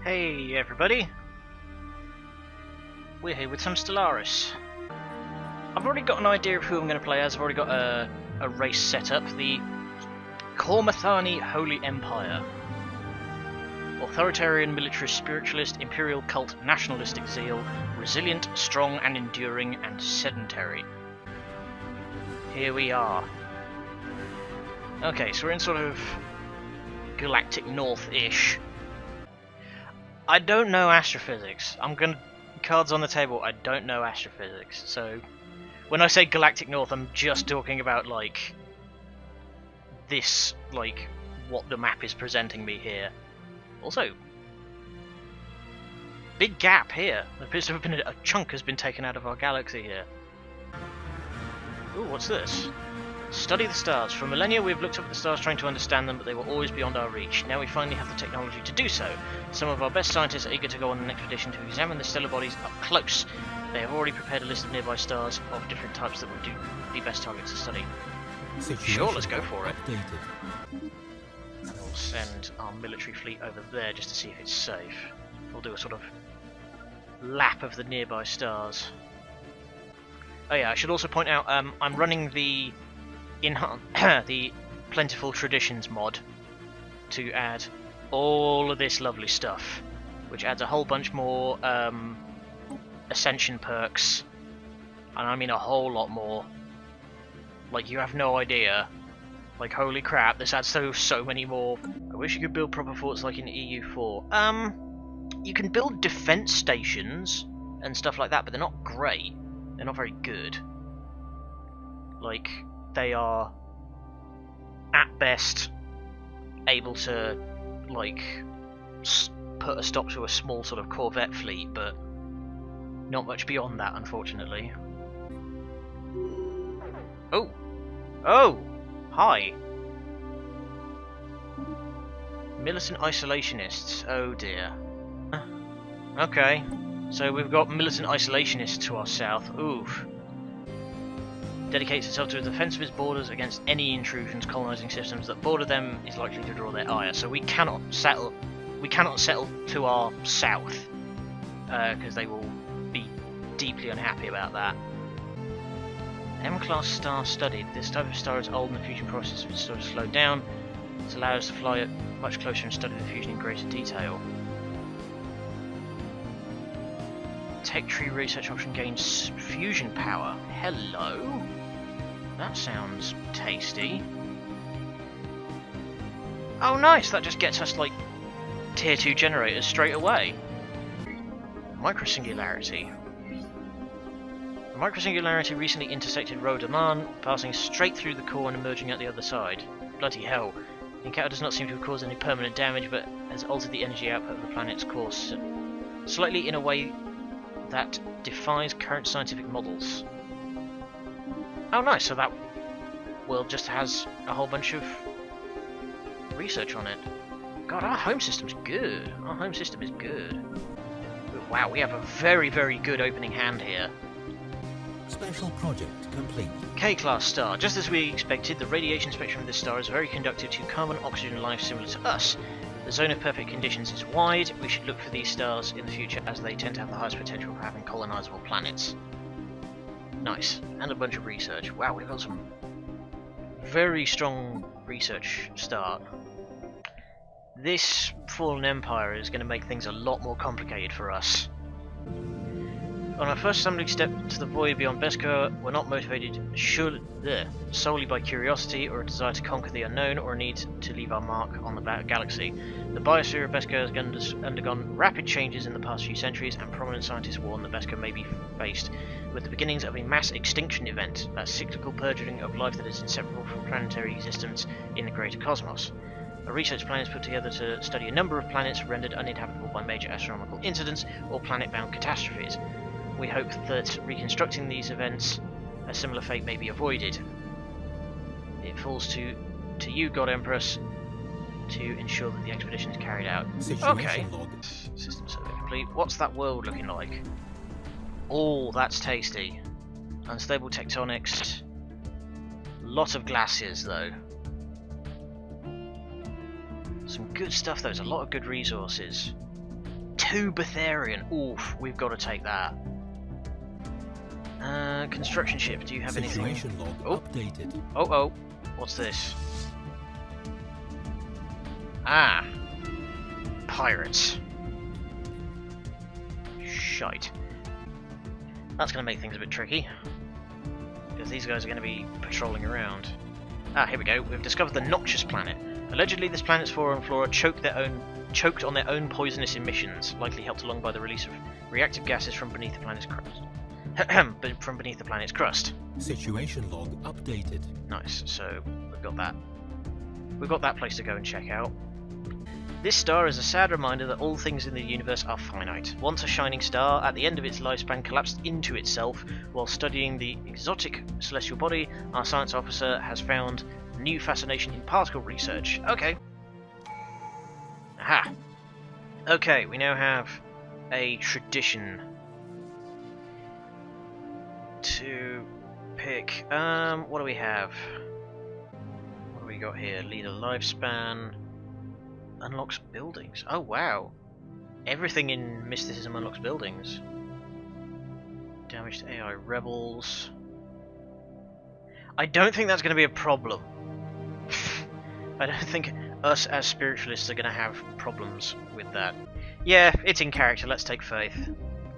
Hey everybody, we're here with some Stellaris. I've already got an idea of who I'm going to play as. I've already got a race set up, the Kormathani Holy Empire. Authoritarian, militarist, spiritualist, imperial cult, nationalistic zeal, resilient, strong and enduring, and sedentary. Here we are. Okay, so we're in sort of galactic north-ish. I don't know astrophysics. I'm gonna cards on the table. I don't know astrophysics. So when I say galactic north, I'm just talking about like this, like what the map is presenting me here. Also, big gap here. There appears to have been a chunk has been taken out of our galaxy here. Ooh, what's this? Study the stars. For millennia we've looked up at the stars trying to understand them, but they were always beyond our reach. Now we finally have the technology to do so. Some of our best scientists are eager to go on an expedition to examine the stellar bodies up close. They have already prepared a list of nearby stars of different types that would be best targets to study. Sure, let's go for it. We'll send our military fleet over there just to see if it's safe. We'll do a sort of lap of the nearby stars. Oh yeah, I should also point out I'm running the the Plentiful Traditions mod to add all of this lovely stuff, which adds a whole bunch more ascension perks, and I mean a whole lot more. Like, you have no idea. Like, holy crap, this adds so many more. I wish you could build proper forts like in EU4. You can build defense stations and stuff like that, but they're not great. They're not very good. Like, they are at best able to like put a stop to a small sort of corvette fleet, but not much beyond that, unfortunately. Oh, hi. Militant isolationists. Oh dear. Okay, so we've got militant isolationists to our south. Oof. Dedicates itself to the defense of its borders against any intrusions. Colonizing systems that border them is likely to draw their ire. So we cannot settle to our south because they will be deeply unhappy about that. M-class star studied. This type of star is old and the fusion process has sort of slowed down. This allows us to fly it much closer and study the fusion in greater detail. Tech tree research option gains fusion power. Hello? That sounds tasty. Oh nice, that just gets us like tier 2 generators straight away. Microsingularity. The microsingularity recently intersected Rodaman, passing straight through the core and emerging at the other side. Bloody hell. The encounter does not seem to have caused any permanent damage, but has altered the energy output of the planet's course slightly in a way that defies current scientific models. Oh nice, so that world just has a whole bunch of research on it. God, our home system's good. Our home system is good. Wow, we have a very, very good opening hand here. Special project complete. K-class star. Just as we expected, the radiation spectrum of this star is very conducive to carbon oxygen life similar to us. The zone of perfect conditions is wide. We should look for these stars in the future as they tend to have the highest potential for having colonizable planets. Nice. And a bunch of research. Wow, we've got some very strong research start. This fallen empire is going to make things a lot more complicated for us. On our first stumbling step to the void beyond Beskar, we're not motivated solely by curiosity or a desire to conquer the unknown or a need to leave our mark on the galaxy. The biosphere of Beskar has undergone rapid changes in the past few centuries, and prominent scientists warn that Beskar may be faced with the beginnings of a mass extinction event, a cyclical purging of life that is inseparable from planetary existence in the greater cosmos. A research plan is put together to study a number of planets rendered uninhabitable by major astronomical incidents or planet-bound catastrophes. We hope that reconstructing these events, a similar fate may be avoided. It falls to you, God Empress, to ensure that the expedition is carried out. Okay. System survey complete. What's that world looking like? Oh, that's tasty. Unstable tectonics. Lot of glaciers, though. Some good stuff, though. There's a lot of good resources. 2 Betharian. Oof, we've got to take that. Construction ship, do you have anything? Situation log updated. Oh, what's this? Ah, pirates. Shite. That's going to make things a bit tricky, because these guys are going to be patrolling around. Ah, here we go. We've discovered the Noxious planet. Allegedly, this planet's flora and flora choked on their own poisonous emissions, likely helped along by the release of reactive gases from beneath the planet's crust. From beneath the planet's crust. Situation log updated. Nice. So we've got that. We've got that place to go and check out. This star is a sad reminder that all things in the universe are finite. Once a shining star, at the end of its lifespan collapsed into itself. While studying the exotic celestial body, our science officer has found new fascination in particle research. Okay. Aha. Okay, we now have a tradition to pick. What do we have? What do we got here? Lead a lifespan. Unlocks buildings. Oh wow. Everything in mysticism unlocks buildings. Damage to AI rebels. I don't think that's going to be a problem. I don't think us as spiritualists are going to have problems with that. Yeah, it's in character. Let's take faith.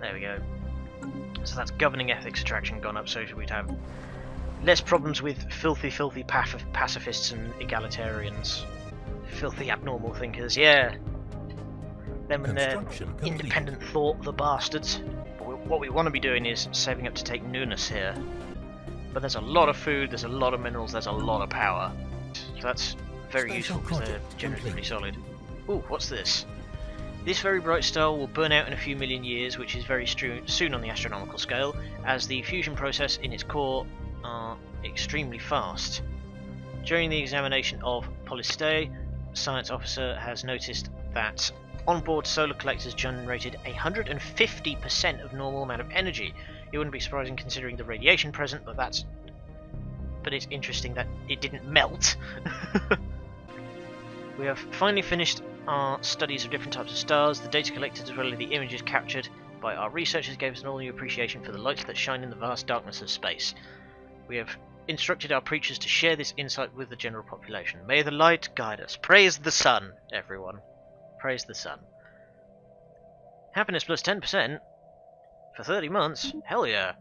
There we go. So that's governing ethics attraction gone up, so we'd have less problems with filthy pacifists and egalitarians. Filthy abnormal thinkers, yeah. Them and their independent thought, the bastards. But what we want to be doing is saving up to take newness here. But there's a lot of food, there's a lot of minerals, there's a lot of power. So that's very useful because they're generally pretty solid. Ooh, what's this? This very bright star will burn out in a few million years, which is very soon on the astronomical scale, as the fusion process in its core are extremely fast. During the examination of Polystay, science officer has noticed that onboard solar collectors generated 150% of normal amount of energy. It wouldn't be surprising considering the radiation present, but it's interesting that it didn't melt. We have finally finished our studies of different types of stars. The data collected as well as the images captured by our researchers gave us an all-new appreciation for the lights that shine in the vast darkness of space. We have instructed our preachers to share this insight with the general population. May the light guide us. Praise the sun, everyone. Praise the sun. Happiness plus 10% for 30 months? Hell yeah.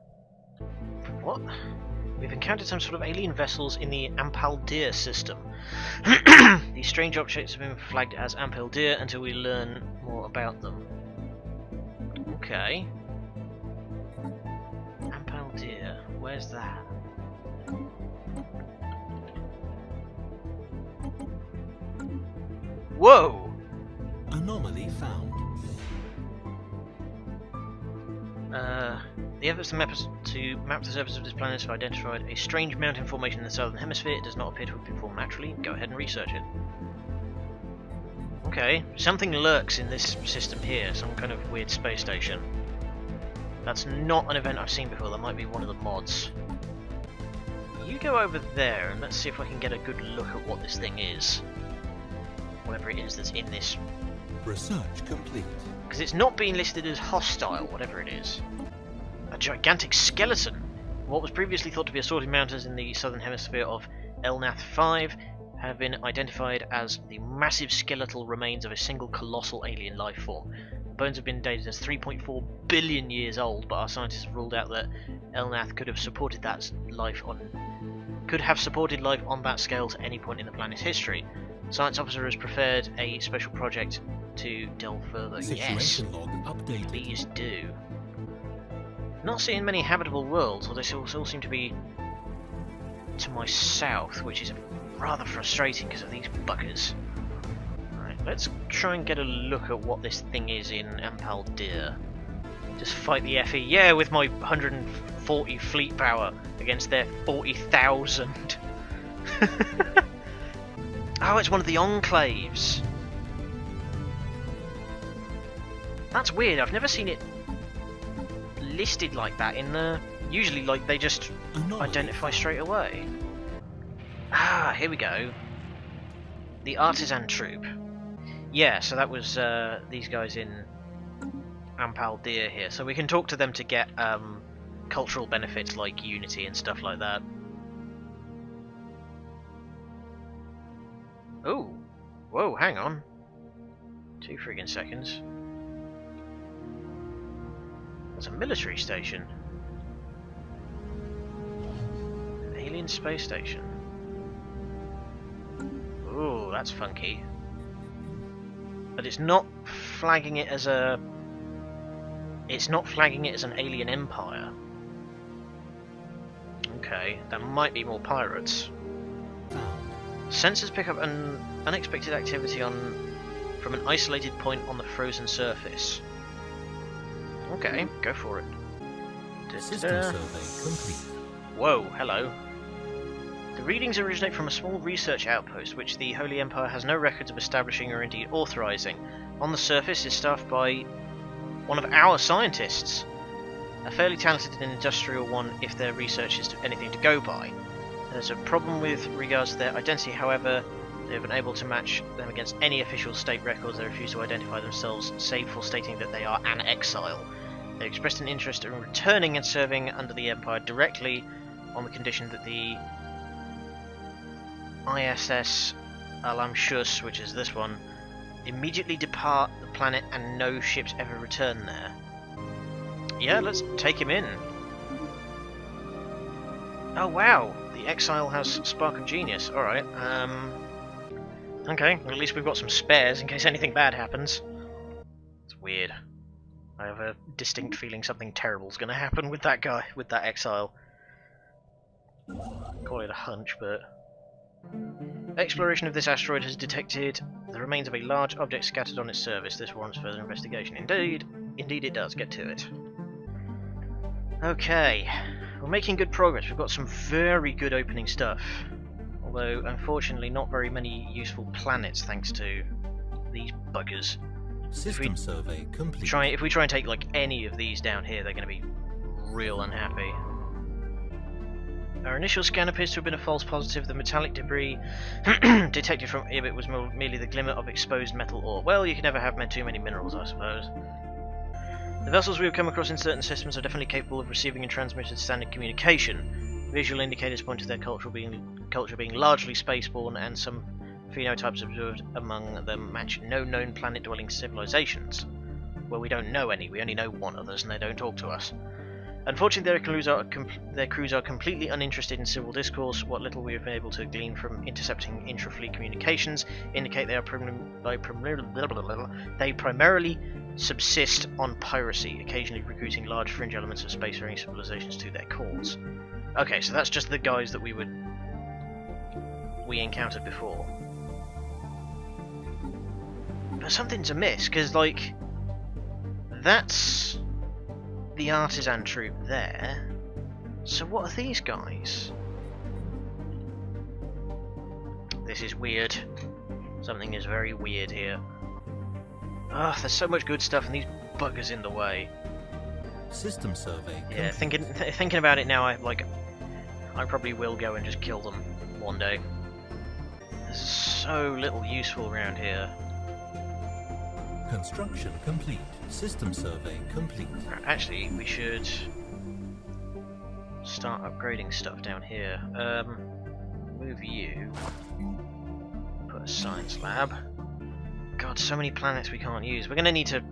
What? We've encountered some sort of alien vessels in the Ampaldir system. These strange objects have been flagged as Ampaldir until we learn more about them. Okay. Ampaldir. Where's that? Whoa! Anomaly found. The efforts to map the surface of this planet have identified a strange mountain formation in the southern hemisphere. It does not appear to have been formed naturally. Go ahead and research it. Okay, something lurks in this system here, some kind of weird space station. That's not an event I've seen before, that might be one of the mods. You go over there and let's see if I can get a good look at what this thing is. Whatever it is that's in this. Research complete. Because it's not being listed as hostile, whatever it is. A gigantic skeleton. What was previously thought to be assorted mountains in the southern hemisphere of Elnath 5 have been identified as the massive skeletal remains of a single colossal alien life form. The bones have been dated as 3.4 billion years old, but our scientists have ruled out that Elnath could have supported life on that scale to any point in the planet's history. Science officer has prepared a special project to delve further. Situation log updated. Please do. Not seeing many habitable worlds, although they all seem to be to my south, which is rather frustrating because of these buggers. Right, let's try and get a look at what this thing is in Ampaldir. Just fight the FE, yeah, with my 140 fleet power against their 40,000. Oh, it's one of the enclaves. That's weird, I've never seen it listed like that in the... Usually, like, they just identify straight away. Ah, here we go. The Artisan Troop. Yeah, so that was these guys in Ampaldir here, so we can talk to them to get cultural benefits like unity and stuff like that. Oh, whoa, hang on. 2 friggin' seconds. There's a military station. An alien space station. Ooh, that's funky. But it's not flagging it as a... It's not flagging it as an alien empire. Okay, there might be more pirates. Sensors pick up an unexpected activity from an isolated point on the frozen surface. Okay, go for it. System survey complete. Whoa, hello. The readings originate from a small research outpost which the Holy Empire has no records of establishing or indeed authorizing. On the surface is staffed by one of our scientists. A fairly talented and industrial one if their research is anything to go by. There's a problem with regards to their identity, however, they have been able to match them against any official state records. They refuse to identify themselves, save for stating that they are an exile. They expressed an interest in returning and serving under the Empire directly on the condition that the ISS Alamshus, which is this one, immediately depart the planet and no ships ever return there. Yeah, let's take him in. Oh wow, the exile has spark of genius. Alright, okay, well, at least we've got some spares in case anything bad happens. It's weird. I have a distinct feeling something terrible's gonna happen with that guy, with that exile. Call it a hunch, but... Exploration of this asteroid has detected the remains of a large object scattered on its surface. This warrants further investigation. Indeed it does. Get to it. Okay, we're making good progress. We've got some very good opening stuff. Although, unfortunately, not very many useful planets thanks to these buggers. System survey complete. If we try and take like any of these down here, they're going to be real unhappy. Our initial scan appears to have been a false positive. The metallic debris detected from orbit was merely the glimmer of exposed metal ore. Well, you can never have too many minerals, I suppose. The vessels we have come across in certain systems are definitely capable of receiving and transmitting standard communication. Visual indicators point to their culture being largely spaceborne, and some phenotypes observed among them match no known planet-dwelling civilizations. Well, we don't know any. We only know one others, and they don't talk to us. Unfortunately, their crews are completely uninterested in civil discourse. What little we have been able to glean from intercepting intra-fleet communications indicate they primarily subsist on piracy, occasionally recruiting large fringe elements of spacefaring civilizations to their cause. Okay, so that's just the guys that we encountered before. But something's amiss, because, like, that's the artisan troop there. So what are these guys? This is weird. Something is very weird here. Ugh, there's so much good stuff and these buggers in the way. System survey. Yeah, thinking about it now, I probably will go and just kill them one day. There's so little useful around here. Construction complete. System survey complete. Actually, we should start upgrading stuff down here. Move you. Put a science lab. God, so many planets we can't use. We're going to need to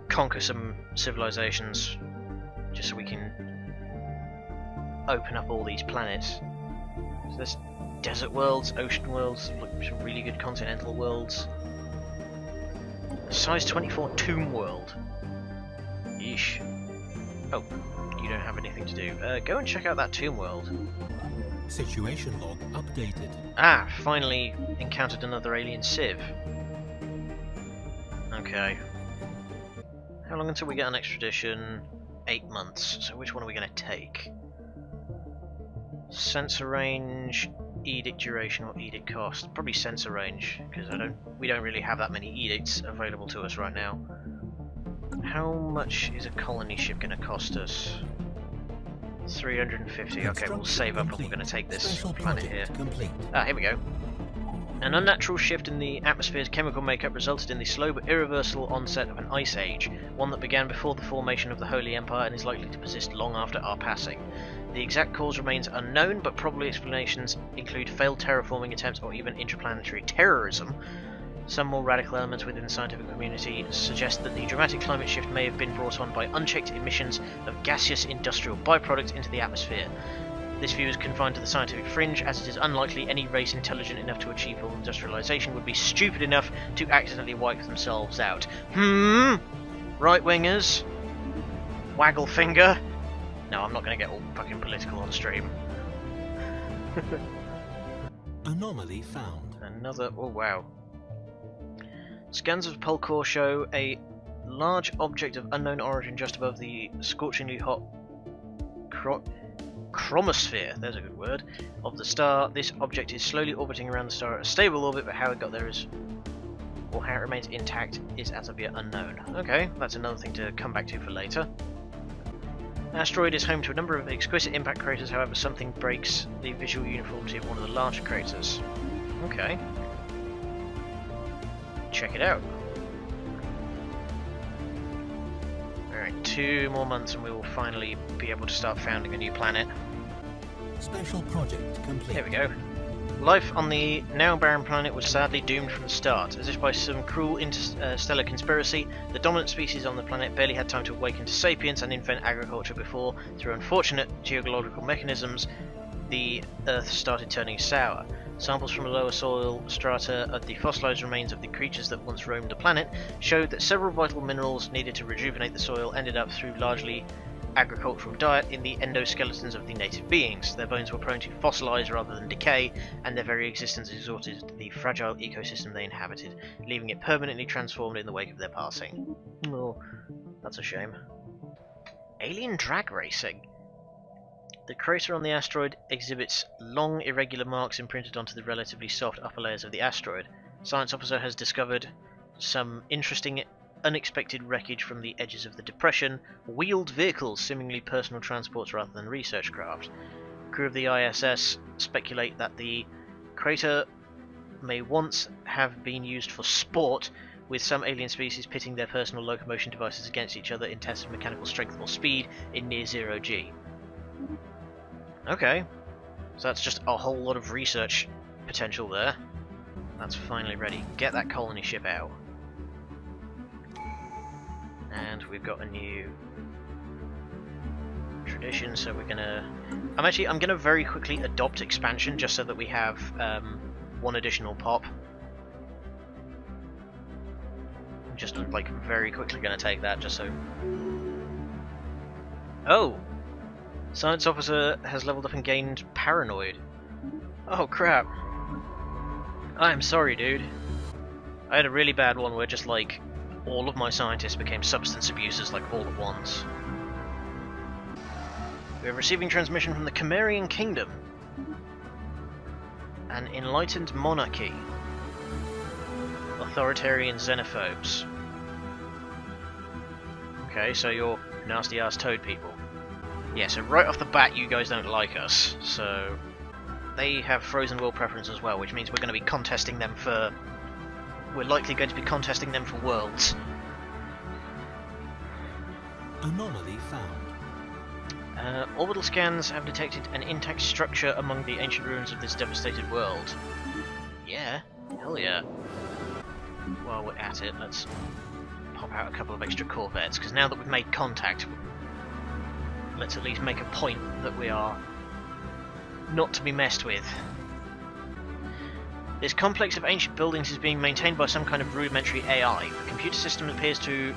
conquer some civilizations just so we can open up all these planets. So there's desert worlds, ocean worlds, some really good continental worlds. Size 24 tomb world. Yeesh. Oh, you don't have anything to do. Go and check out that tomb world. Situation log updated. Ah, finally encountered another alien civ. Okay. How long until we get an extradition? 8 months. So which one are we going to take? Sensor range, edict duration, or edict cost? Probably sensor range, because we don't really have that many edicts available to us right now. How much is a colony ship going to cost us? 350. Okay, we'll save up and we're going to take this planet here. Complete. Ah, here we go. An unnatural shift in the atmosphere's chemical makeup resulted in the slow but irreversible onset of an ice age, one that began before the formation of the Holy Empire and is likely to persist long after our passing. The exact cause remains unknown, but probable explanations include failed terraforming attempts or even interplanetary terrorism. Some more radical elements within the scientific community suggest that the dramatic climate shift may have been brought on by unchecked emissions of gaseous industrial byproducts into the atmosphere. This view is confined to the scientific fringe, as it is unlikely any race intelligent enough to achieve full industrialization would be stupid enough to accidentally wipe themselves out. Right-wingers? Waggle finger? No, I'm not going to get all fucking political on stream. Anomaly found. Another... oh wow. Scans of Polkor show a large object of unknown origin just above the scorchingly hot chromosphere, there's a good word, of the star. This object is slowly orbiting around the star at a stable orbit, but how it got there is, or how it remains intact, is as of yet unknown. Okay, that's another thing to come back to for later. Asteroid is home to a number of exquisite impact craters, however something breaks the visual uniformity of one of the larger craters. Okay. Check it out. Alright, 2 more months and we will finally be able to start founding a new planet. Special project complete. Here we go. Life on the now barren planet was sadly doomed from the start. As if by some cruel interstellar conspiracy, the dominant species on the planet barely had time to awaken to sapience and invent agriculture before, through unfortunate geological mechanisms, the Earth started turning sour. Samples from the lower soil strata of the fossilized remains of the creatures that once roamed the planet showed that several vital minerals needed to rejuvenate the soil ended up through largely agricultural diet in the endoskeletons of the native beings. Their bones were prone to fossilize rather than decay, and their very existence exhausted the fragile ecosystem they inhabited, leaving it permanently transformed in the wake of their passing. Oh, that's a shame. Alien drag racing. The crater on the asteroid exhibits long, irregular marks imprinted onto the relatively soft upper layers of the asteroid. Science officer has discovered some interesting, unexpected wreckage from the edges of the depression, wheeled vehicles, seemingly personal transports rather than research craft. Crew of the ISS speculate that the crater may once have been used for sport, with some alien species pitting their personal locomotion devices against each other in tests of mechanical strength or speed in near zero G. Okay, so that's just a whole lot of research potential there. That's finally ready. Get that colony ship out. And we've got a new tradition, so we're gonna... I'm gonna very quickly adopt expansion just so that we have one additional pop. I'm just like very quickly gonna take that just so... Oh! Science officer has leveled up and gained paranoid. Oh crap. I'm sorry, dude. I had a really bad one where just like all of my scientists became substance abusers like all at once. We are receiving transmission from the Chimerian Kingdom. An enlightened monarchy. Authoritarian xenophobes. Okay, so you're nasty ass toad people. Yeah, so right off the bat you guys don't like us, so they have frozen world preference as well, which means we're going to be contesting them for... We're likely going to be contesting them for worlds. Anomaly found. Orbital scans have detected an intact structure among the ancient ruins of this devastated world. Yeah, hell yeah. While we're at it, let's pop out a couple of extra corvettes, because now that we've made contact, let's at least make a point that we are not to be messed with. This complex of ancient buildings is being maintained by some kind of rudimentary AI. The computer system appears to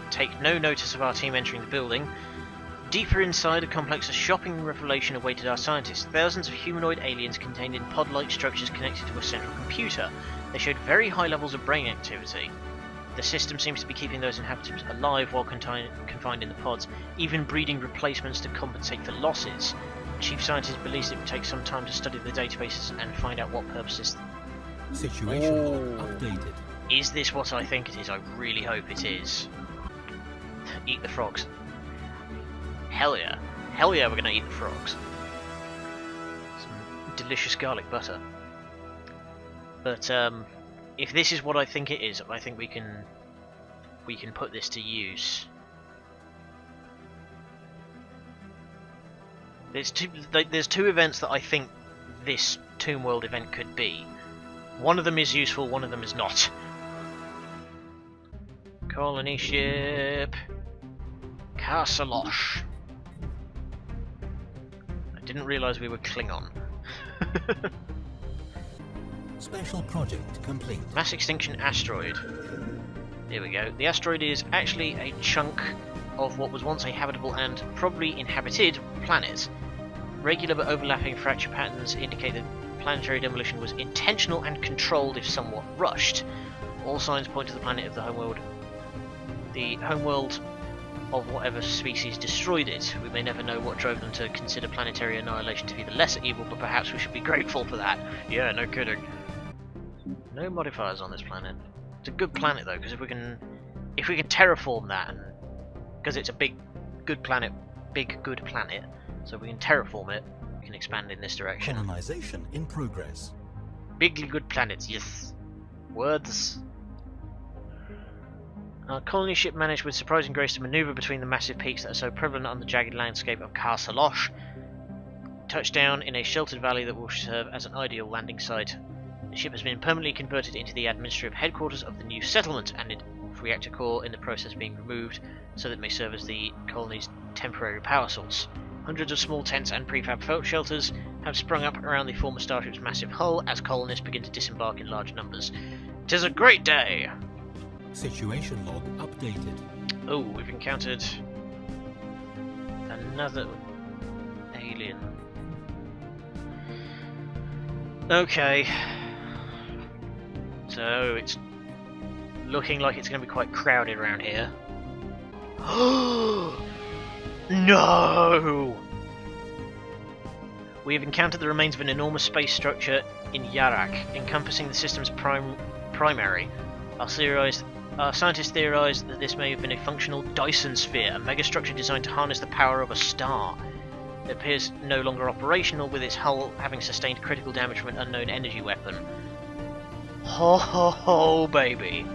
take no notice of our team entering the building. Deeper inside the complex, a shocking revelation awaited our scientists. Thousands of humanoid aliens contained in pod-like structures connected to a central computer. They showed very high levels of brain activity. The system seems to be keeping those inhabitants alive while confined in the pods, even breeding replacements to compensate for losses. The chief scientist believes it would take some time to study the databases and find out what purposes... Situation log updated. Is this what I think it is? I really hope it is. Eat the frogs. Hell yeah. Hell yeah, we're gonna eat the frogs. Some delicious garlic butter. But if this is what I think it is, I think we can put this to use. There's two events that I think this Tomb World event could be. One of them is useful, one of them is not. Colony ship. Karsalosh. I didn't realise we were Klingon. Special project complete. Mass extinction asteroid. Here we go. The asteroid is actually a chunk of what was once a habitable and probably inhabited planet. Regular but overlapping fracture patterns indicate that planetary demolition was intentional and controlled if somewhat rushed. All signs point to the planet of the homeworld. The homeworld of whatever species destroyed it. We may never know what drove them to consider planetary annihilation to be the lesser evil, but perhaps we should be grateful for that. Yeah, no kidding. No modifiers on this planet. It's a good planet though, because if we can terraform that, and because it's a big good planet, so if we can terraform it, we can expand in this direction. Colonization in progress. Big good planets, yes. Words. Our colony ship managed with surprising grace to maneuver between the massive peaks that are so prevalent on the jagged landscape of Karsalosh. Touchdown in a sheltered valley that will serve as an ideal landing site. The ship has been permanently converted into the administrative headquarters of the new settlement, and its reactor core in the process being removed so that it may serve as the colony's temporary power source. Hundreds of small tents and prefab folk shelters have sprung up around the former starship's massive hull as colonists begin to disembark in large numbers. 'Tis a great day! Situation log updated. Oh, we've encountered another alien. Okay. So it's looking like it's going to be quite crowded around here. No! We have encountered the remains of an enormous space structure in Yarak, encompassing the system's primary. Our scientists theorise that this may have been a functional Dyson sphere, a megastructure designed to harness the power of a star. It appears no longer operational, with its hull having sustained critical damage from an unknown energy weapon. Ho ho ho, baby!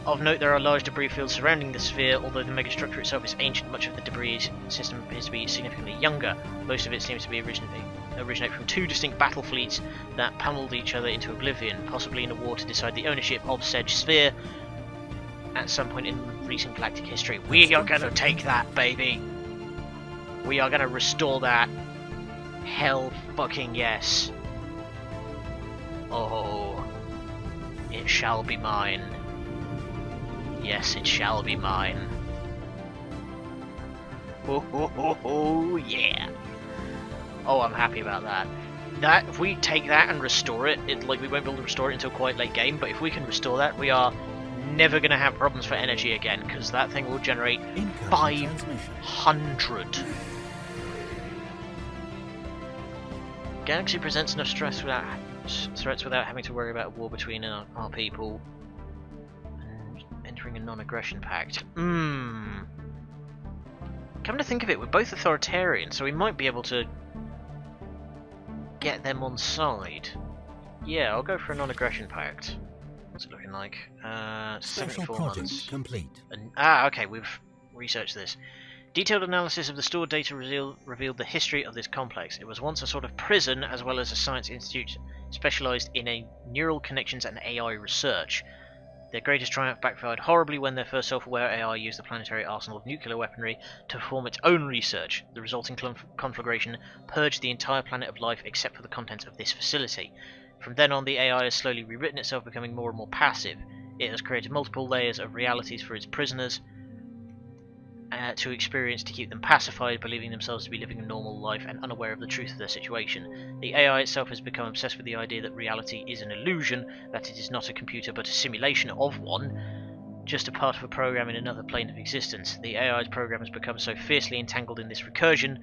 Of note, there are large debris fields surrounding the sphere. Although the megastructure itself is ancient, much of the debris system appears to be significantly younger. Most of it seems to be originate from two distinct battle fleets that pummeled each other into oblivion, possibly in a war to decide the ownership of said sphere at some point in recent galactic history. We are going to take that, baby! We are going to restore that. Hell fucking yes. Oh, it shall be mine. Yes, it shall be mine. Oh, oh, oh, oh, yeah. Oh, I'm happy about that. That, if we take that and restore it, like we won't be able to restore it until quite late game, but if we can restore that, we are never going to have problems for energy again, because that thing will generate 500. Galaxy presents enough threats without having to worry about a war between our people. And entering a non-aggression pact. Come to think of it, we're both authoritarian, so we might be able to get them on side. Yeah, I'll go for a non-aggression pact. What's it looking like? 74 months. Complete. Okay, we've researched this. Detailed analysis of the stored data revealed the history of this complex. It was once a sort of prison as well as a science institute specialised in neural connections and AI research. Their greatest triumph backfired horribly when their first self-aware AI used the planetary arsenal of nuclear weaponry to perform its own research. The resulting conflagration purged the entire planet of life except for the contents of this facility. From then on, the AI has slowly rewritten itself, becoming more and more passive. It has created multiple layers of realities for its prisoners to experience to keep them pacified, believing themselves to be living a normal life and unaware of the truth of their situation. The AI itself has become obsessed with the idea that reality is an illusion, that it is not a computer but a simulation of one, just a part of a program in another plane of existence. The AI's program has become so fiercely entangled in this recursion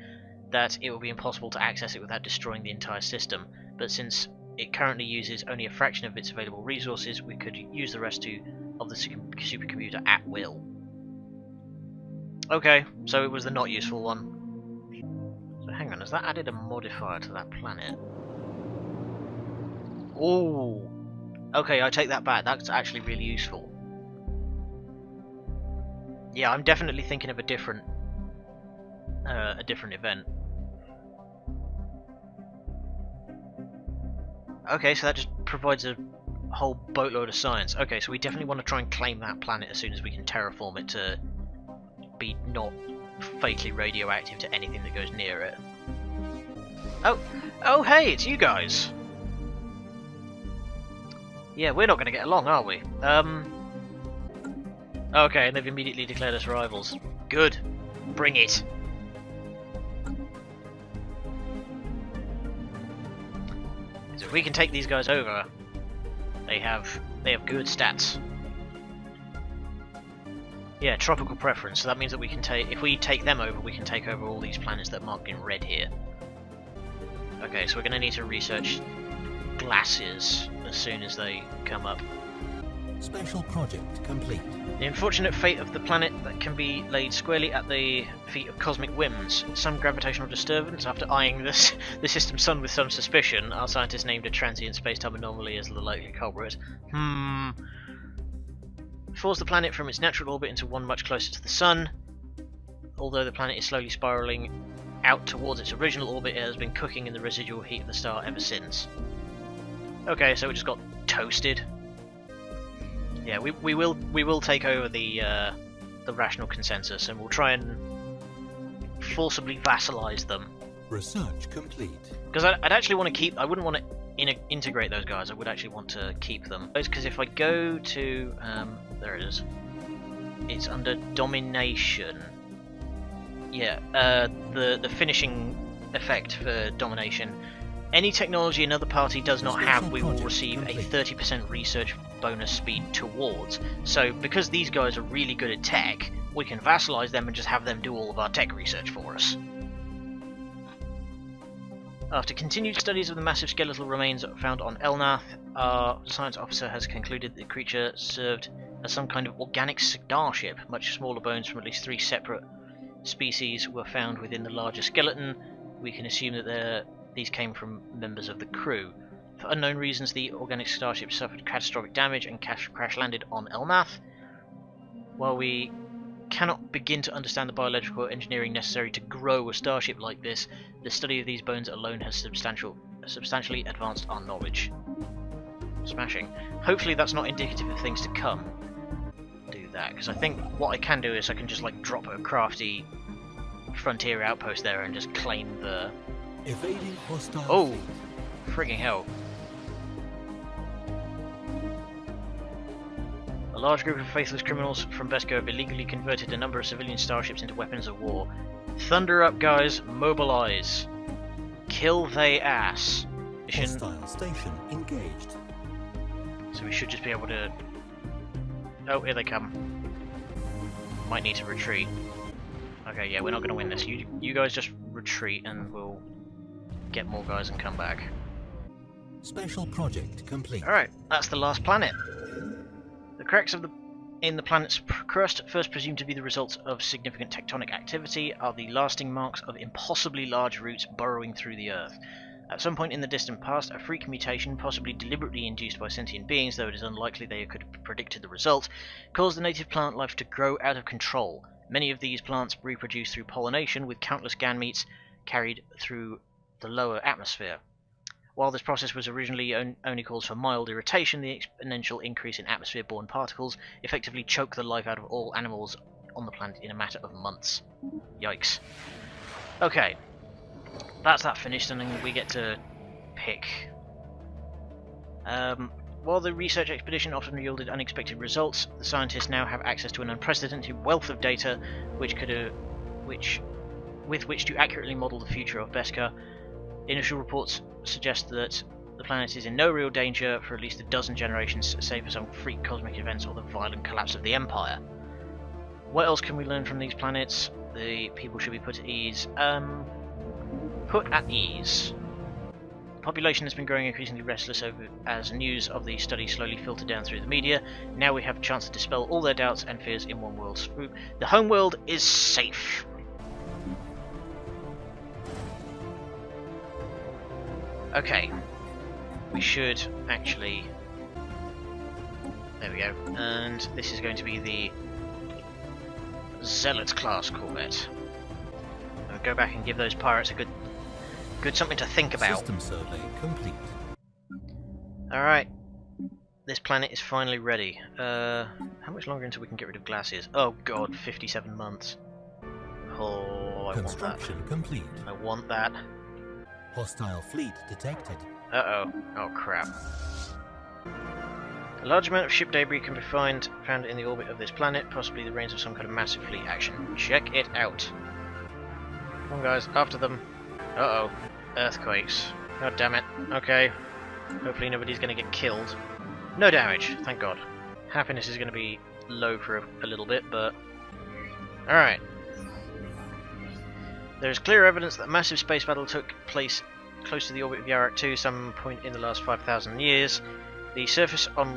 that it will be impossible to access it without destroying the entire system. But since it currently uses only a fraction of its available resources, we could use the rest of the supercomputer at will. Okay, so it was the not useful one. So hang on, has that added a modifier to that planet? Oh, Okay, I take that back. That's actually really useful. Yeah, I'm definitely thinking of a different event. Okay, so that just provides a whole boatload of science. Okay, so we definitely want to try and claim that planet as soon as we can terraform it to be not fatally radioactive to anything that goes near it. Oh, hey, it's you guys. Yeah, we're not going to get along, are we? Okay, and they've immediately declared us rivals. Good. Bring it. So if we can take these guys over, they have good stats. Yeah, tropical preference. So that means that we can take, if we take them over, we can take over all these planets that are marked in red here. Okay, so we're going to need to research glasses as soon as they come up. Special project complete. The unfortunate fate of the planet that can be laid squarely at the feet of cosmic whims. Some gravitational disturbance. After eyeing the system's sun with some suspicion, our scientists named a transient space-time anomaly as the likely culprit. Force the planet from its natural orbit into one much closer to the sun. Although the planet is slowly spiralling out towards its original orbit, it has been cooking in the residual heat of the star ever since. Okay, so we just got toasted. Yeah, we will take over the rational consensus, and we'll try and forcibly vassalize them. Research complete. Because I'd actually want to keep. I wouldn't want to integrate those guys. I would actually want to keep them. Because if I go to there it is. It's under domination. Yeah, the finishing effect for domination. Any technology another party does not have, we will receive a 30% research bonus speed towards. So, because these guys are really good at tech, we can vassalize them and just have them do all of our tech research for us. After continued studies of the massive skeletal remains found on Elnath, our science officer has concluded the creature served as some kind of organic starship. Much smaller bones from at least 3 separate species were found within the larger skeleton. We can assume that these came from members of the crew. For unknown reasons, the organic starship suffered catastrophic damage and crash-landed on Elnath. While we cannot begin to understand the biological engineering necessary to grow a starship like this, the study of these bones alone has substantially advanced our knowledge. Smashing. Hopefully that's not indicative of things to come. Do that, because I think what I can do is I can just like drop a crafty frontier outpost there and just claim the... Evading hostile Oh! Frigging hell. A large group of faithless criminals from Beskar have illegally converted a number of civilian starships into weapons of war. Thunder up, guys! Mobilize! Kill they ass! Mission. Hostile station engaged. So we should just be able to... Oh, here they come. Might need to retreat. Okay, yeah, we're not going to win this. You guys just retreat and we'll get more guys and come back. Special project complete. Alright, that's the last planet. The cracks in the planet's crust, first presumed to be the result of significant tectonic activity, are the lasting marks of impossibly large roots burrowing through the Earth. At some point in the distant past, a freak mutation, possibly deliberately induced by sentient beings, though it is unlikely they could have predicted the result, caused the native plant life to grow out of control. Many of these plants reproduce through pollination, with countless gametes carried through the lower atmosphere. While this process was originally only caused for mild irritation, the exponential increase in atmosphere-borne particles effectively choke the life out of all animals on the planet in a matter of months. Yikes. Okay, that's that finished, and then we get to pick. While the research expedition often yielded unexpected results, the scientists now have access to an unprecedented wealth of data with which to accurately model the future of Beskar. Initial reports suggest that the planet is in no real danger for at least a dozen generations, save for some freak cosmic events or the violent collapse of the Empire. What else can we learn from these planets? The people should be put at ease. Put at ease. The population has been growing increasingly restless as news of the study slowly filtered down through the media. Now we have a chance to dispel all their doubts and fears in one world swoop. The homeworld is safe. Okay, we should actually There we go. And this is going to be the Zealot class corvette. I'll go back and give those pirates a good something to think about. System survey complete. Alright. This planet is finally ready. How much longer until we can get rid of glaciers? Oh god, 57 months. Oh, I want that. Construction complete. I want that. Hostile fleet detected. Uh-oh. Oh crap. A large amount of ship debris can be found in the orbit of this planet, possibly the remains of some kind of massive fleet action. Check it out. Come on guys, after them. Uh-oh. Earthquakes. God damn it. Okay. Hopefully nobody's going to get killed. No damage, thank god. Happiness is going to be low for a little bit, but... Alright. There is clear evidence that a massive space battle took place close to the orbit of Yarak 2 some point in the last 5,000 years. The surface on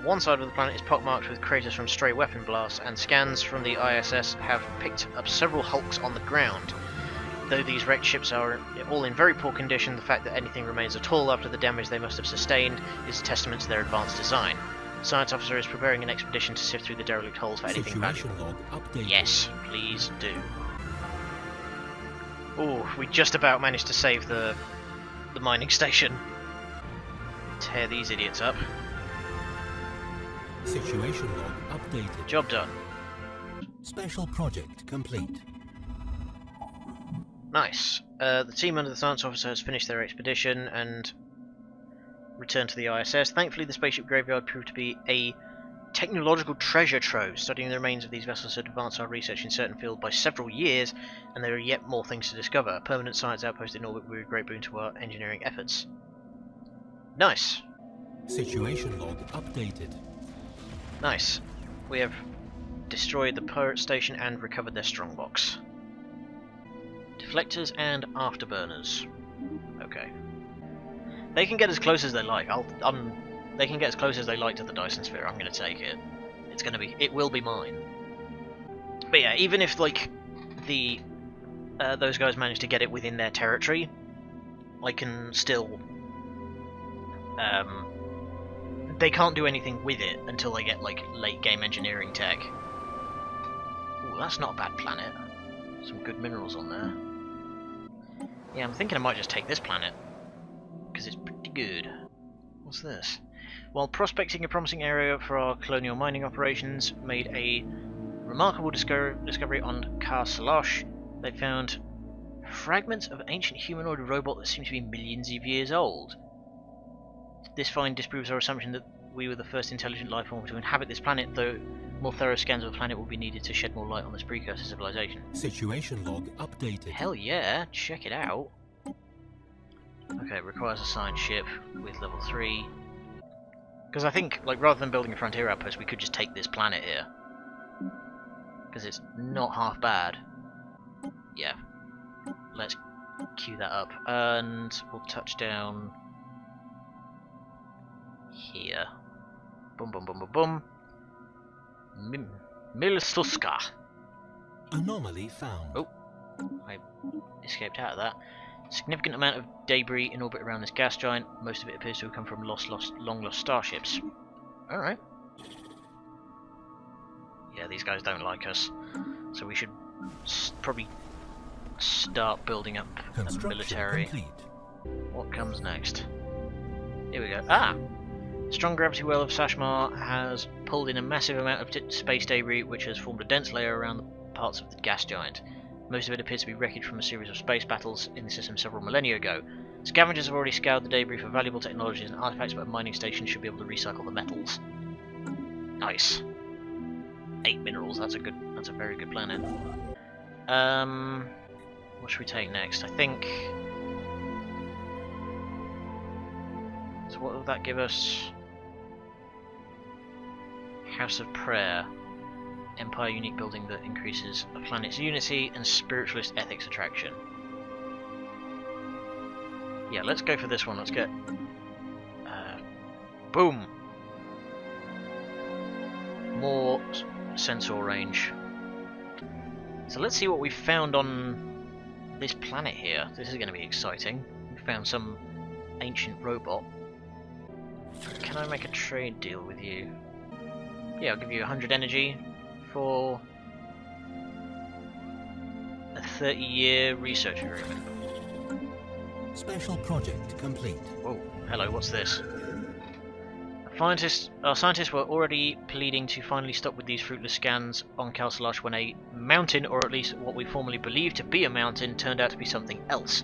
one side of the planet is pockmarked with craters from stray weapon blasts, and scans from the ISS have picked up several hulks on the ground. Though these wrecked ships are all in very poor condition, the fact that anything remains at all after the damage they must have sustained is a testament to their advanced design. The science officer is preparing an expedition to sift through the derelict hulls for anything valuable. Log updated. Yes, please do. Oh, we just about managed to save the mining station. Tear these idiots up. Situation log updated. Job done. Special project complete. Nice. The team under the science officer has finished their expedition and returned to the ISS. Thankfully, the spaceship graveyard proved to be a technological treasure trove. Studying the remains of these vessels had advanced our research in certain fields by several years, and there are yet more things to discover. A permanent science outpost in orbit will be a great boon to our engineering efforts. Nice. Situation log updated. Nice. We have destroyed the pirate station and recovered their strongbox. Deflectors and afterburners. Okay. They can get as close as they like. They can get as close as they like to the Dyson Sphere. I'm going to take it. It will be mine. But yeah, even if like those guys manage to get it within their territory, I can still. They can't do anything with it until they get like late game engineering tech. Ooh, that's not a bad planet. Some good minerals on there. Yeah, I'm thinking I might just take this planet because it's pretty good. What's this? While prospecting a promising area for our colonial mining operations, made a remarkable discovery on Kar Salosh. They found fragments of an ancient humanoid robot that seem to be millions of years old. This find disproves our assumption that we were the first intelligent life form to inhabit this planet, though more thorough scans of the planet will be needed to shed more light on this precursor civilization. Situation log updated. Hell yeah, check it out. Okay, it requires a signed ship with level 3. Because I think, like, rather than building a frontier outpost, we could just take this planet here. Because it's not half bad. Yeah. Let's queue that up. And we'll touch down here. Boom, boom, boom, boom, boom. Milstuska. Anomaly found. Oh, I escaped out of that. Significant amount of debris in orbit around this gas giant. Most of it appears to have come from long lost starships. Alright. Yeah, these guys don't like us. So we should probably start building up a military. Complete. What comes next? Here we go. Ah! Strong gravity well of Sashmar has pulled in a massive amount of space debris, which has formed a dense layer around the parts of the gas giant. Most of it appears to be wreckage from a series of space battles in the system several millennia ago. Scavengers have already scoured the debris for valuable technologies and artifacts, but a mining station should be able to recycle the metals. Nice. 8 minerals, that's a very good planet. What should we take next? I think... So what will that give us? House of Prayer. Empire unique building that increases a planet's unity and spiritualist ethics attraction. Yeah, let's go for this one. Let's get... boom! More sensor range. So let's see what we found on this planet here. This is going to be exciting. We found some ancient robot. Can I make a trade deal with you? Yeah, I'll give you 100 energy for a 30-year research agreement. Special project complete. Whoa, hello, what's this? Our scientists were already pleading to finally stop with these fruitless scans on Calcelash when a mountain, or at least what we formerly believed to be a mountain, turned out to be something else.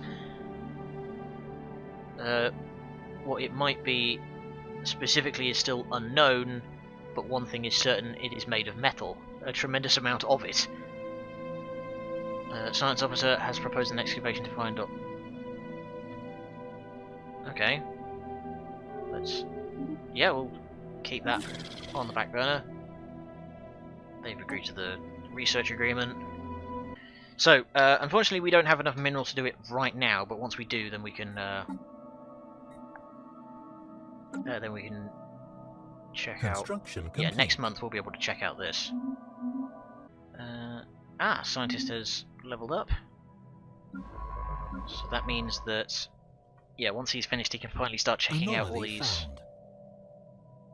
What it might be specifically is still unknown, but one thing is certain: it is made of metal. A tremendous amount of it. Science officer has proposed an excavation to find out. Okay. Yeah, we'll keep that on the back burner. They've agreed to the research agreement. So, unfortunately we don't have enough minerals to do it right now, but once we do, then we can check out... Yeah, next month we'll be able to check out this. Scientist has leveled up. So that means that, yeah, once he's finished he can finally start checking out all these...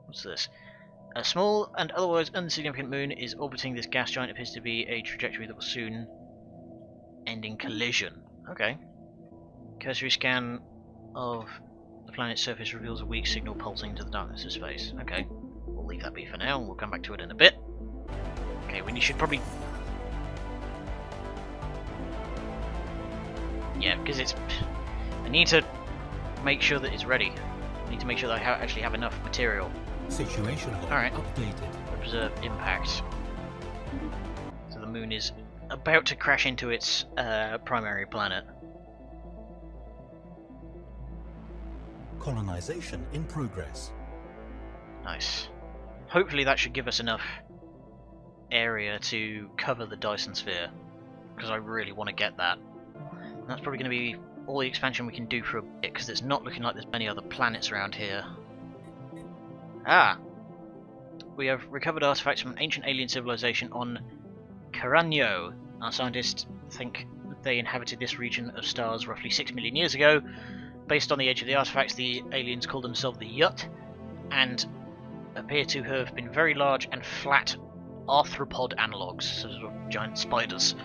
What's this? A small and otherwise insignificant moon is orbiting this gas giant. Appears to be a trajectory that will soon end in collision. Okay. Cursory scan of the planet's surface reveals a weak signal pulsing into the darkness of space. Okay. We'll leave that be for now, and we'll come back to it in a bit. Okay, we should probably... Yeah, because it's... I need to make sure that it's ready. I need to make sure that I actually have enough material. Situation log updated. Observe impact. So the moon is about to crash into its primary planet. Colonization in progress. Nice. Hopefully that should give us enough area to cover the Dyson sphere, because I really want to get that. And that's probably going to be all the expansion we can do for a bit, because it's not looking like there's many other planets around here. We have recovered artifacts from an ancient alien civilization on Caranio. Our scientists think they inhabited this region of stars roughly 6 million years ago. Based on the age of the artifacts, the aliens call themselves the Yut, and appear to have been very large and flat arthropod analogues, sort of giant spiders.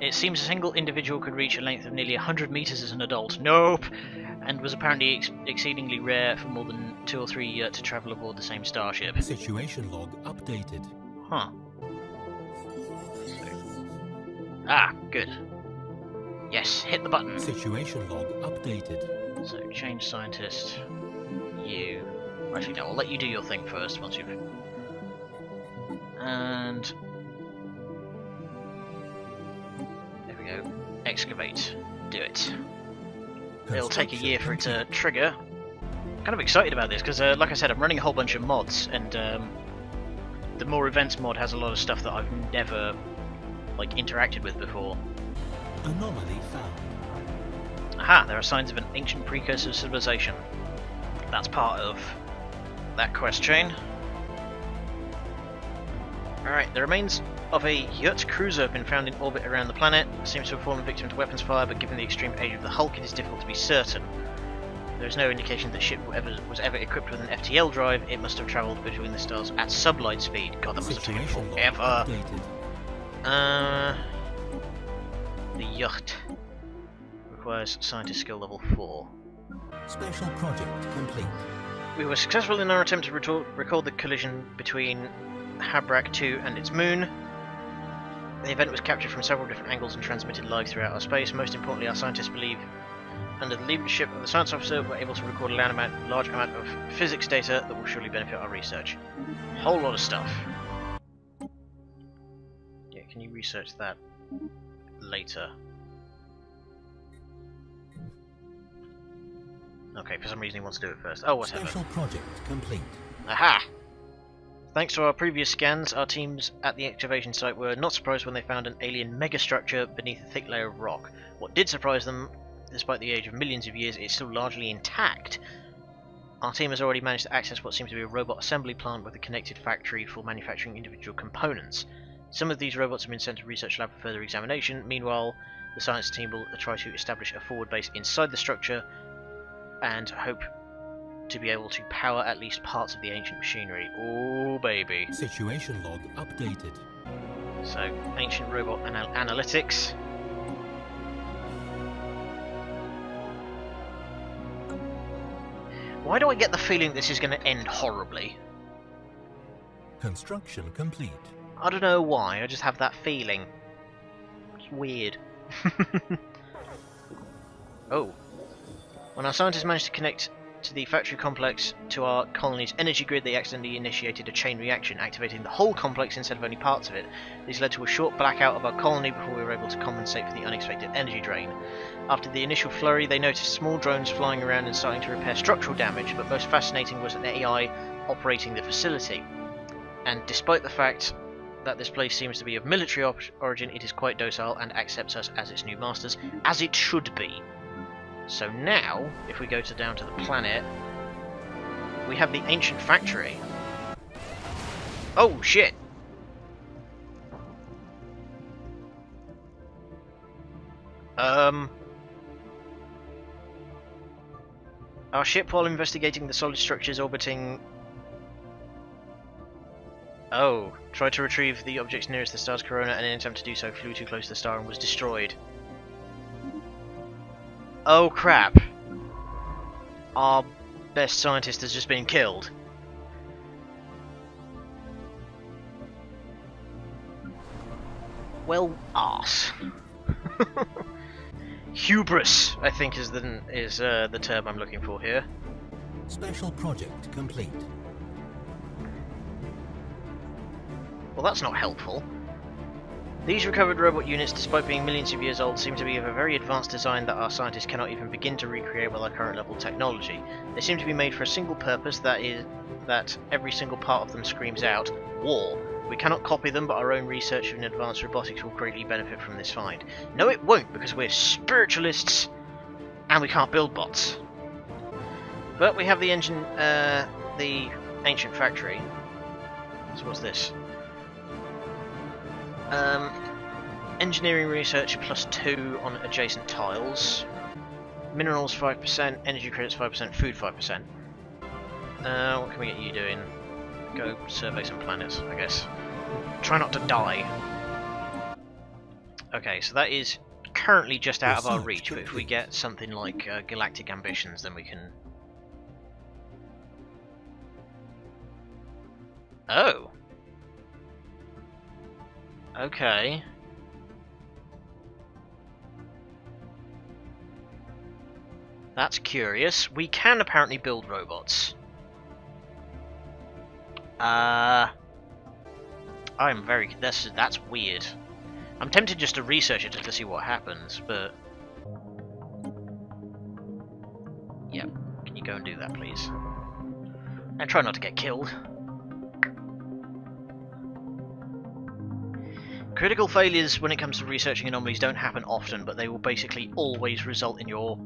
It seems a single individual could reach a length of nearly 100 meters as an adult. Nope! And was apparently exceedingly rare for more than 2 or 3 Yut to travel aboard the same starship. Situation log updated. Huh. Good. Yes, hit the button. Situation log updated. So, change scientist. You. Actually, no, I'll let you do your thing first once you've... And... there we go. Excavate. Do it. It'll take a year for it to trigger. I'm kind of excited about this because, like I said, I'm running a whole bunch of mods, and the More Events mod has a lot of stuff that I've never interacted with before. Anomaly found. Aha! There are signs of an ancient precursor civilization. That's part of that quest chain. Alright, the remains of a Yut cruiser have been found in orbit around the planet. It seems to have fallen victim to weapons fire, but given the extreme age of the Hulk, it is difficult to be certain. There is no indication that the ship was ever equipped with an FTL drive. It must have travelled between the stars at sublight speed. God, that must have taken forever. The Yut requires scientist skill level 4. Special project complete. We were successful in our attempt to record the collision between Habrak 2 and its moon. The event was captured from several different angles and transmitted live throughout our space. Most importantly, our scientists believe, under the leadership of the science officer, we're able to record a large amount of physics data that will surely benefit our research. A whole lot of stuff. Yeah, can you research that later? Okay, for some reason he wants to do it first. Oh, whatever. Special project complete. Aha! Thanks to our previous scans, our teams at the excavation site were not surprised when they found an alien megastructure beneath a thick layer of rock. What did surprise them, despite the age of millions of years, it's still largely intact. Our team has already managed to access what seems to be a robot assembly plant with a connected factory for manufacturing individual components. Some of these robots have been sent to research lab for further examination. Meanwhile, the science team will try to establish a forward base inside the structure and hope to be able to power at least parts of the ancient machinery. Oh baby. Situation log updated. So, ancient robot analytics. Why do I get the feeling this is going to end horribly? Construction complete. I don't know why, I just have that feeling. It's weird. Oh. When our scientists managed to connect to the factory complex to our colony's energy grid, they accidentally initiated a chain reaction, activating the whole complex instead of only parts of it. This led to a short blackout of our colony before we were able to compensate for the unexpected energy drain. After the initial flurry, they noticed small drones flying around and starting to repair structural damage, but most fascinating was an AI operating the facility. And despite the fact that this place seems to be of military origin, it is quite docile and accepts us as its new masters, as it should be. So now, if we go down to the planet, we have the ancient factory. Oh shit! Our ship, while investigating the solid structures orbiting... Oh, tried to retrieve the objects nearest the star's corona, and in an attempt to do so, flew too close to the star and was destroyed. Oh crap! Our best scientist has just been killed. Well, arse. Hubris, I think, is the term I'm looking for here. Special project complete. Well, that's not helpful. These recovered robot units, despite being millions of years old, seem to be of a very advanced design that our scientists cannot even begin to recreate with our current level technology. They seem to be made for a single purpose, that is, that every single part of them screams out, war. We cannot copy them, but our own research in advanced robotics will greatly benefit from this find. No, it won't, because we're spiritualists, and we can't build bots. But we have the the ancient factory. So what's this? Engineering research +2 on adjacent tiles. Minerals 5%, energy credits 5%, food 5%. What can we get you doing? Go survey some planets, I guess. Try not to die. Okay, so that is currently just out of our reach, but if we get something like galactic ambitions, then we can... Oh! Okay. That's curious. We can apparently build robots. I'm very... That's weird. I'm tempted just to research it just to see what happens, but... Yep. Can you go and do that, please? And try not to get killed. Critical failures when it comes to researching anomalies don't happen often, but they will basically always result in your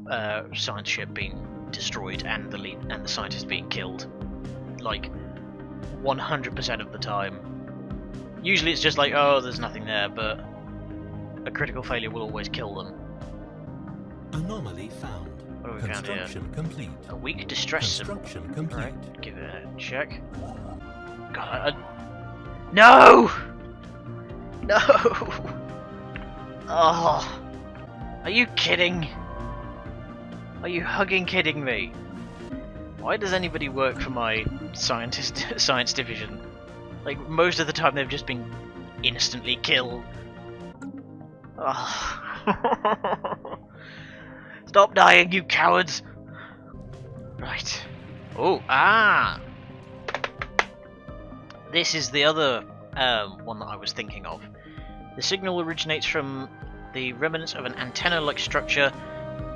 science ship being destroyed and the scientist being killed. Like, 100% of the time. Usually it's just like, oh, there's nothing there, but a critical failure will always kill them. Anomaly found. What have we found here? Construction complete. A weak distress symbol. Construction complete. Alright, give it a check. God, no! No! Oh! Are you kidding? Are you hugging kidding me? Why does anybody work for my science division? Like, most of the time they've just been instantly killed. Oh. Stop dying, you cowards! Right. Oh, ah! This is the other one that I was thinking of. The signal originates from the remnants of an antenna-like structure.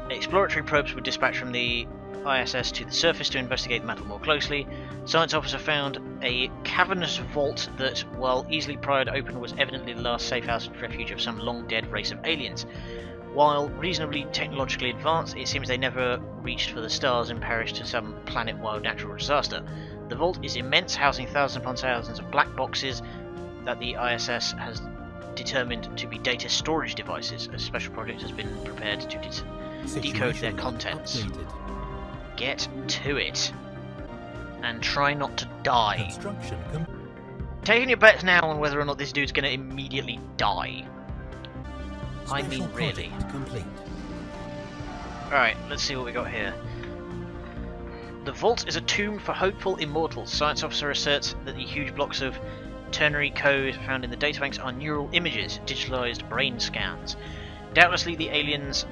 Exploratory probes were dispatched from the ISS to the surface to investigate the matter more closely. Science officer found a cavernous vault that, while easily pried open, was evidently the last safe house and refuge of some long-dead race of aliens. While reasonably technologically advanced, it seems they never reached for the stars and perished to some planet-wide natural disaster. The vault is immense, housing thousands upon thousands of black boxes that the ISS has determined to be data storage devices. A special project has been prepared to decode their contents. Get to it. and try not to die. Construction Taking your bets now on whether or not this dude's going to immediately die. I mean, really. complete. Alright, let's see what we got here. The vault is a tomb for hopeful immortals. Science officer asserts that the huge blocks of ternary code found in the databanks are neural images, digitalized brain scans. Doubtlessly the aliens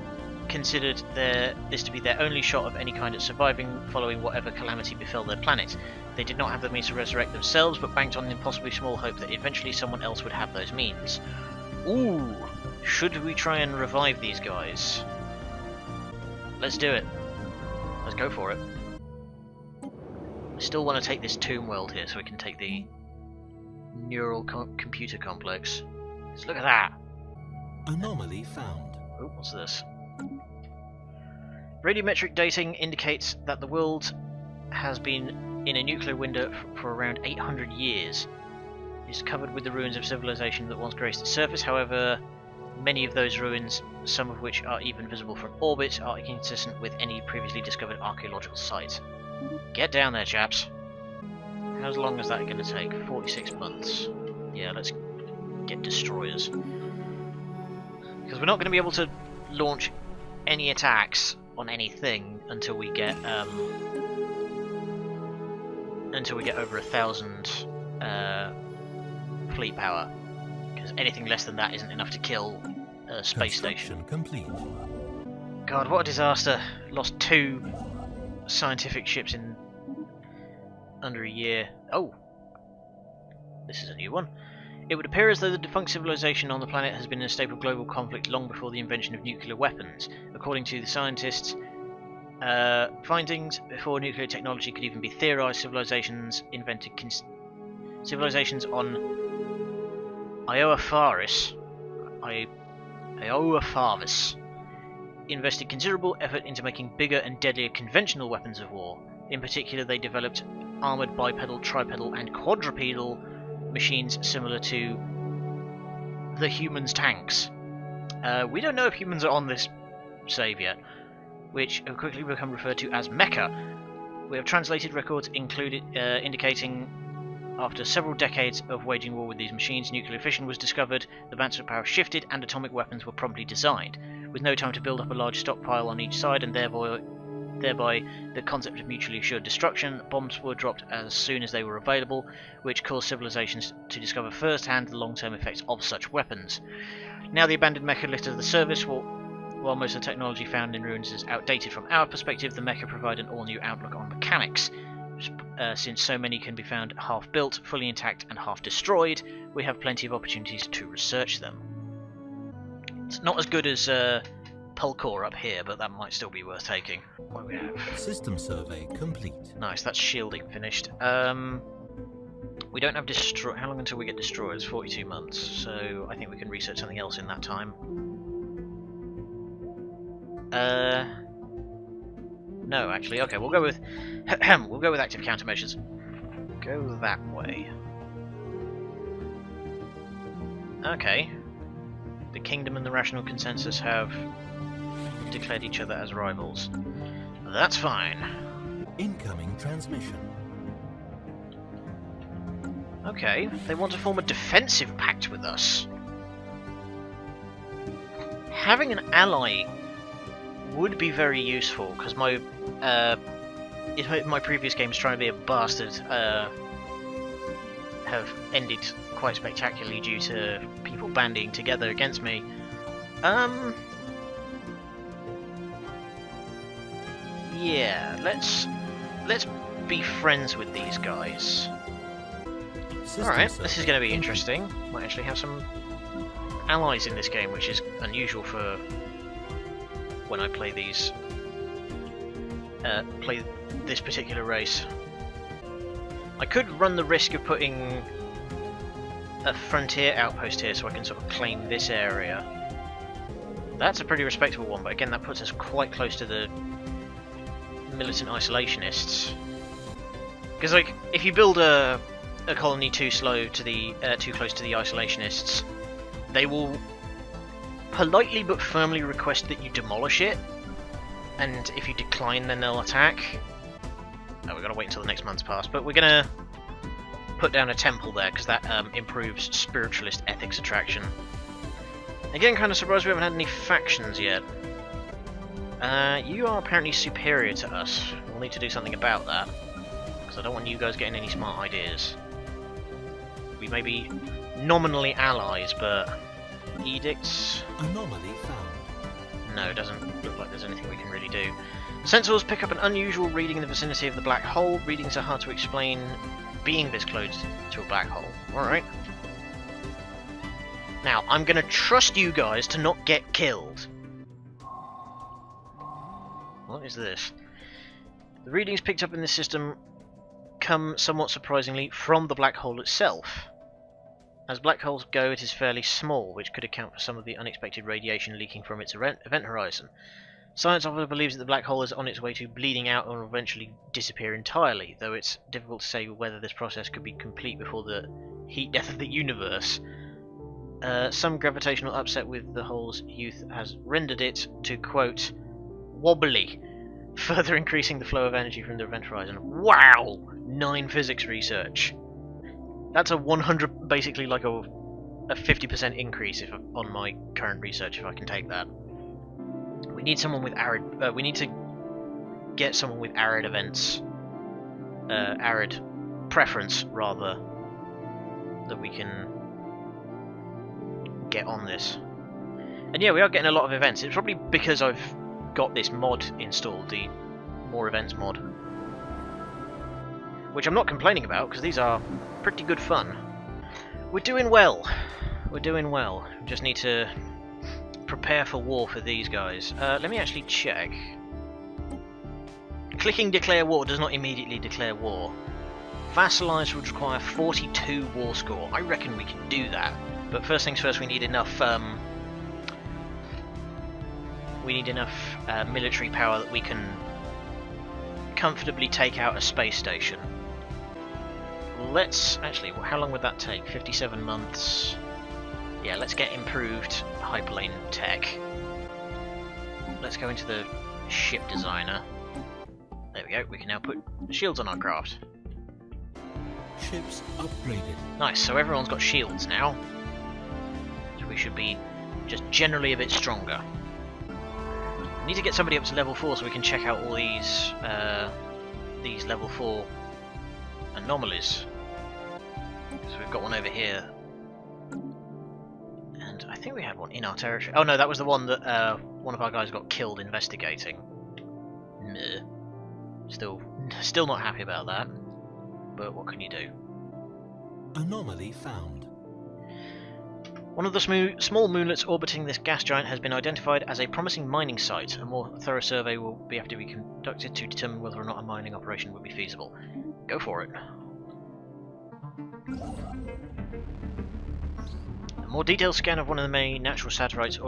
considered this to be their only shot of any kind at surviving following whatever calamity befell their planet. They did not have the means to resurrect themselves, but banked on an impossibly small hope that eventually someone else would have those means. Ooh, should we try and revive these guys? Let's do it. Let's go for it. I still want to take this tomb world here so we can take the neural computer complex. Let's look at that. Anomaly found. Oh, what's this? Radiometric dating indicates that the world has been in a nuclear winter for around 800 years. It is covered with the ruins of civilization that once graced its surface. However, many of those ruins, some of which are even visible from orbit, are inconsistent with any previously discovered archaeological site. Get down there, chaps. How long is that going to take? 46 months. Yeah, let's get destroyers. Because we're not going to be able to launch any attacks on anything until we get over 1,000 fleet power. Because anything less than that isn't enough to kill a space station. Complete. God, what a disaster! Lost 2 scientific ships in under a year. Oh, this is a new one. It would appear as though the defunct civilization on the planet has been in a state of global conflict long before the invention of nuclear weapons. According to the scientists' findings, before nuclear technology could even be theorized, civilizations on Ioafaris invested considerable effort into making bigger and deadlier conventional weapons of war. In particular, they developed armoured bipedal, tripedal and quadrupedal machines similar to the humans' tanks. We don't know if humans are on this save yet, which have quickly become referred to as Mecha. We have translated records indicating after several decades of waging war with these machines, nuclear fission was discovered, the balance of power shifted, and atomic weapons were promptly designed. With no time to build up a large stockpile on each side, and thereby the concept of mutually assured destruction, bombs were dropped as soon as they were available, which caused civilizations to discover firsthand the long-term effects of such weapons. Now the abandoned mecha litter the service, while most of the technology found in ruins is outdated from our perspective, the mecha provide an all-new outlook on mechanics. Since so many can be found half-built, fully intact and half-destroyed, we have plenty of opportunities to research them. It's not as good as Pulcor up here, but that might still be worth taking. What do we have? System survey complete. Nice, that's shielding finished. We don't have destroy. How long until we get destroyers? 42 months. So I think we can research something else in that time. No, actually, okay. We'll go with active countermeasures. Go that way. Okay. The Kingdom and the Rational Consensus have declared each other as rivals. That's fine. Incoming transmission. Okay, they want to form a defensive pact with us. Having an ally would be very useful, because my previous games trying to be a bastard have ended quite spectacularly due to people banding together against me. Yeah, let's be friends with these guys. Alright, this is going to be interesting. Might actually have some allies in this game, which is unusual for when I play these play this particular race. I could run the risk of putting a frontier outpost here so I can sort of claim this area. That's a pretty respectable one, but again that puts us quite close to the militant isolationists. Because like, if you build a colony too close to the isolationists, they will politely but firmly request that you demolish it, and if you decline then they'll attack. So we've got to wait until the next month's passed. But we're going to put down a temple there, because that improves spiritualist ethics attraction. Again, kind of surprised we haven't had any factions yet. You are apparently superior to us. We'll need to do something about that, because I don't want you guys getting any smart ideas. We may be nominally allies, but edicts... Anomaly found. No, it doesn't look like there's anything we can really do. Sensors pick up an unusual reading in the vicinity of the black hole. Readings are hard to explain being this close to a black hole. Alright. Now, I'm going to trust you guys to not get killed. What is this? The readings picked up in this system come, somewhat surprisingly, from the black hole itself. As black holes go, it is fairly small, which could account for some of the unexpected radiation leaking from its event horizon. Science often believes that the black hole is on its way to bleeding out and will eventually disappear entirely, though it's difficult to say whether this process could be complete before the heat death of the universe. Some gravitational upset with the hole's youth has rendered it to, quote, wobbly, further increasing the flow of energy from the event horizon. Wow! 9 physics research. That's a 100, basically like a 50% increase on my current research, if I can take that. We need someone with arid. We need to get someone with arid events, arid preference rather, that we can get on this. And yeah, we are getting a lot of events. It's probably because I've got this mod installed, the More Events mod, which I'm not complaining about because these are pretty good fun. We're doing well. We're doing well. We just need to prepare for war for these guys. Let me actually check. Clicking declare war does not immediately declare war. Vassalize would require 42 war score. I reckon we can do that. But first things first, we need enough military power that we can comfortably take out a space station. Let's actually, how long would that take? 57 months. Yeah, let's get improved hyperlane tech. Let's go into the ship designer. There we go, we can now put shields on our craft. Ships upgraded. Nice, so everyone's got shields now. So we should be just generally a bit stronger. We need to get somebody up to level 4 so we can check out all these level 4 anomalies. So we've got one over here. And I think we had one in our territory. Oh no, that was the one that one of our guys got killed investigating. Meh. Still not happy about that. But what can you do? Anomaly found. One of the small moonlets orbiting this gas giant has been identified as a promising mining site. A more thorough survey will have to be conducted to determine whether or not a mining operation would be feasible. Go for it. A more detailed scan of one of the main natural satellites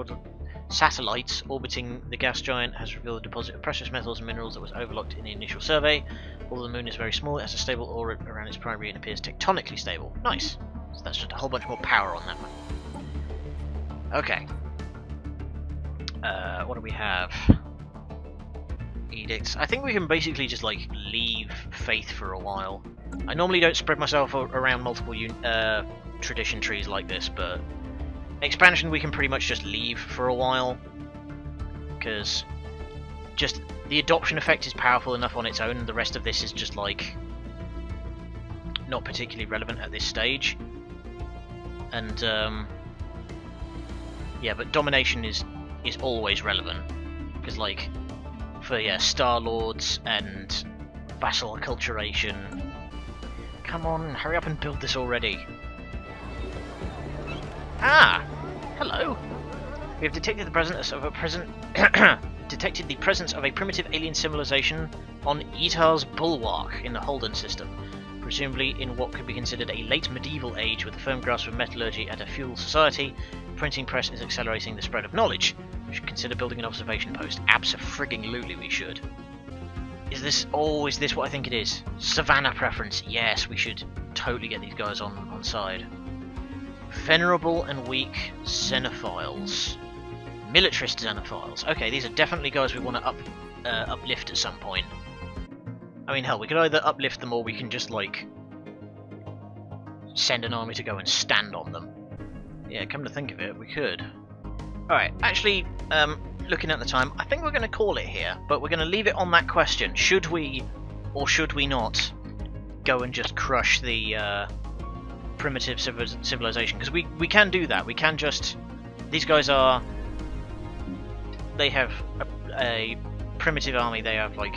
orbiting the gas giant has revealed a deposit of precious metals and minerals that was overlooked in the initial survey. Although the moon is very small, it has a stable orbit around its primary and appears tectonically stable. Nice. So that's just a whole bunch more power on that one. Okay. What do we have? Edicts. I think we can basically just like leave Faith for a while. I normally don't spread myself around multiple tradition trees like this, but expansion we can pretty much just leave for a while, because just the adoption effect is powerful enough on its own, and the rest of this is just like not particularly relevant at this stage. And yeah, but domination is always relevant, because like for Star Lords and vassal acculturation. Come on, hurry up and build this already. Ah, hello. We have detected the presence of a primitive alien civilization on Etar's Bulwark in the Holden system, presumably in what could be considered a late medieval age with a firm grasp of metallurgy and a feudal society. The printing press is accelerating the spread of knowledge. We should consider building an observation post. Abso-frigging-lutely we should. Is this what I think it is? Savannah preference. Yes, we should totally get these guys on side. Venerable and weak xenophiles. Militarist xenophiles. Okay, these are definitely guys we want to uplift at some point. I I mean, hell, we could either uplift them or we can just, like, send an army to go and stand on them. Yeah, come to think of it, we could. Alright, actually, looking at the time, I think we're going to call it here, but we're going to leave it on that question. Should we, or should we not, go and just crush the primitive civilization? Because we can do that. We can just... These guys are... They have a primitive army. They have, like,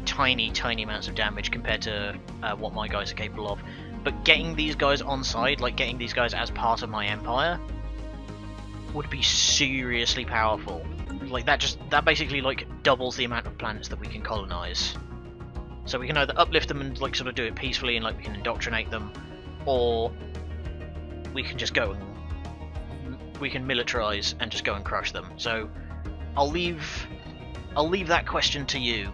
tiny amounts of damage compared to what my guys are capable of. But getting these guys on side, like getting these guys as part of my empire, would be seriously powerful. Like that basically like doubles the amount of planets that we can colonize. So we can either uplift them and like sort of do it peacefully and like we can indoctrinate them, or we can just go and we can militarize and just go and crush them. So I'll leave that question to you,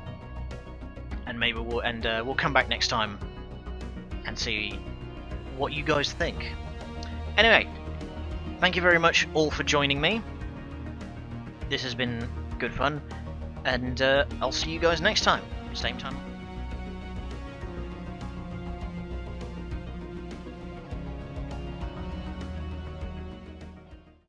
and maybe we'll come back next time and see what you guys think. Anyway, thank you very much all for joining me. This has been good fun, and I'll see you guys next time. Same time.